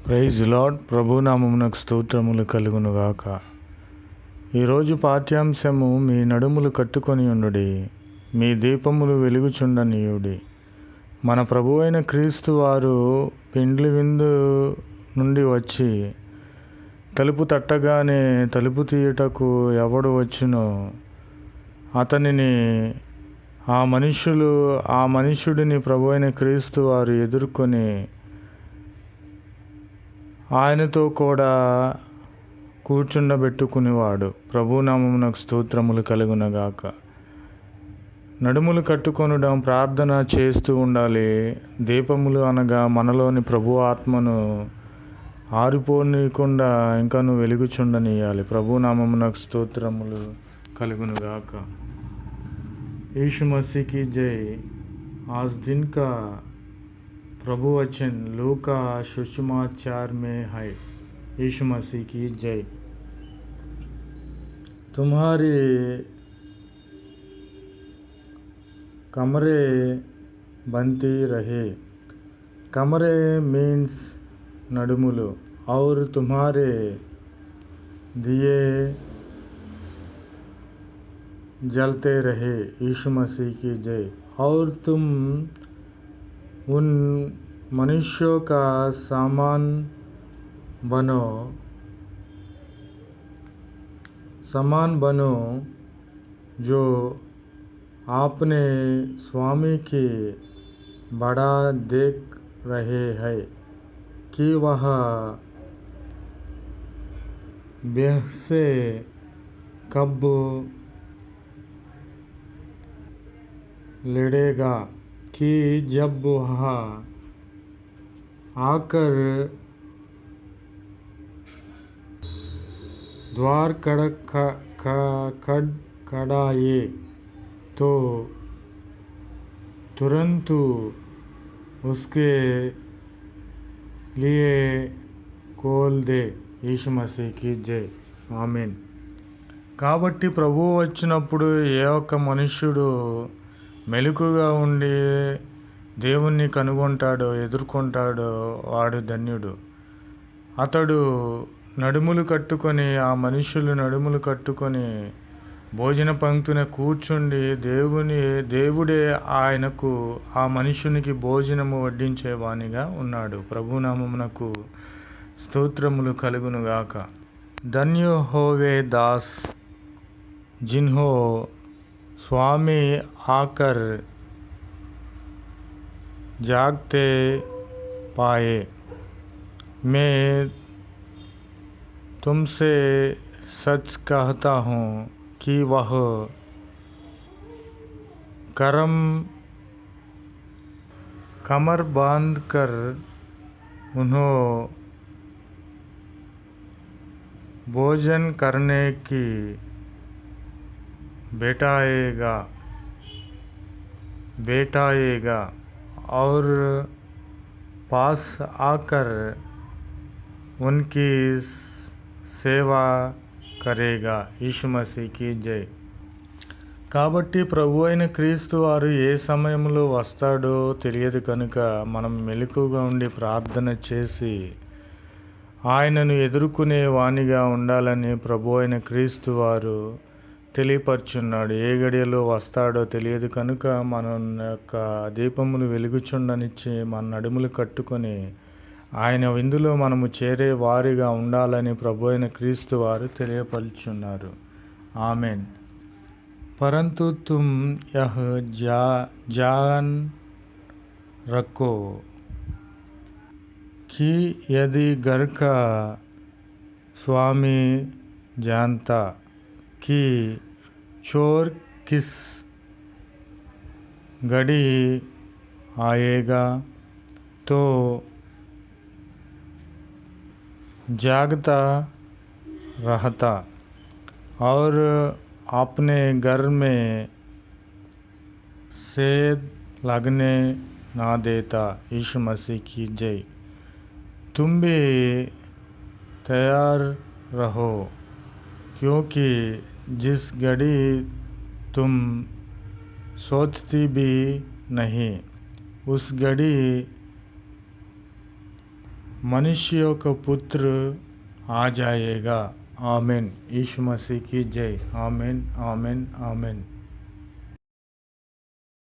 Praise lord. ప్రభునామమునకు స్తోత్రములు కలుగునుగాక. ఈరోజు పాఠ్యాంశము, మీ నడుములు కట్టుకొని ఉండుడి, మీ దీపములు వెలుగుచుండనీయుడి. మన ప్రభువైన క్రీస్తు వారు పెండ్లి విందు నుండి వచ్చి తలుపు తట్టగానే తలుపు తీయుటకు ఎవడు వచ్చునో అతనిని ఆ మనుష్యుడిని ప్రభువైన క్రీస్తు వారు ఎదుర్కొని ఆయనతో కూడా కూర్చుండబెట్టుకునేవాడు. ప్రభునామమునకు స్తోత్రములు కలుగునగాక. నడుములు కట్టుకొనడం, ప్రార్థన చేస్తూ ఉండాలి. దీపములు అనగా మనలోని ప్రభు ఆత్మను ఆరిపోనీయకుండా ఇంకను వెలుగుచుండనీయాలి. ప్రభునామమునకు స్తోత్రములు కలుగునుగాక. यीशु मसीह की जय। आज दिन का प्रभु वचन लूका सुसमाचार में है। यीशु मसीह की जय। तुम्हारे कमरे बनती रहे। कमरे मीन्स नडुमुలు, और तुम्हारे दिए जलते रहे। यीशु मसीह की जय। और तुम उन मनुष्यों का सामान बनो जो आपने स्वामी की बड़ा देख रहे हैं कि वह ब्याह से कब लड़ेगा, कि जब वह आकर द्वार खड़काए तो तुरंत उसके लिए खोल दे। यीशु मसीह की जय। ఆమేన్. కాబట్టి ప్రభువు వచ్చినప్పుడు ఏ ఒక్క మనుష్యుడు మెలకుగా ఉండి దేవుణ్ణి కనుగొంటాడో, ఎదుర్కొంటాడో వాడు ధన్యుడు. అతడు నడుములు కట్టుకొని, ఆ మనుష్యులు నడుములు కట్టుకొని భోజన పంక్తిన కూర్చుండి దేవుడే ఆయనకు, ఆ మనుష్యునికి భోజనము వడ్డించేవానిగా ఉన్నాడు. ప్రభునామమునకు స్తోత్రములు కలుగునుగాక. ధన్యో హోవే దాస్ जिन्हों स्वामी आकर जागते पाए। मैं तुमसे सच कहता हूँ कि वह कमर बांध कर उन्हें भोजन करने की बैठाएगा और पास आकर उनकी సేవా కరేగా. యీశు మసీకి జై. కాబట్టి ప్రభు అయిన క్రీస్తు వారు ఏ సమయంలో వస్తాడో తెలియదు కనుక మనం మెలకుగా ఉండి ప్రార్థన చేసి ఆయనను ఎదుర్కొనే వానిగా ఉండాలని ప్రభు అయిన క్రీస్తు వారు తెలియపరుచున్నాడు. ఏ గడియలో వస్తాడో తెలియదు కనుక మన యొక్క దీపములు వెలుగుచుండనిచ్చి మన నడుములు కట్టుకొని ఆయన విందులో మనము చేరే వారిగా ఉండాలని ప్రభు అయిన క్రీస్తు వారు తెలియపరుచున్నారు. ఆమెన్. परंतु तुम यह जान रखो कि यदि घर का स्वामी जानता कि चोर किस घड़ी आएगा तो जागता रहता और अपने घर में सेध लगने ना देता। यीशु मसीह की जय। तुम भी तैयार रहो, क्योंकि जिस घड़ी तुम सोचती भी नहीं उस घड़ी मनुष्यों का पुत्र आ जाएगा। आमीन। यीशु मसीह की जय। आमीन, आमीन, आमीन।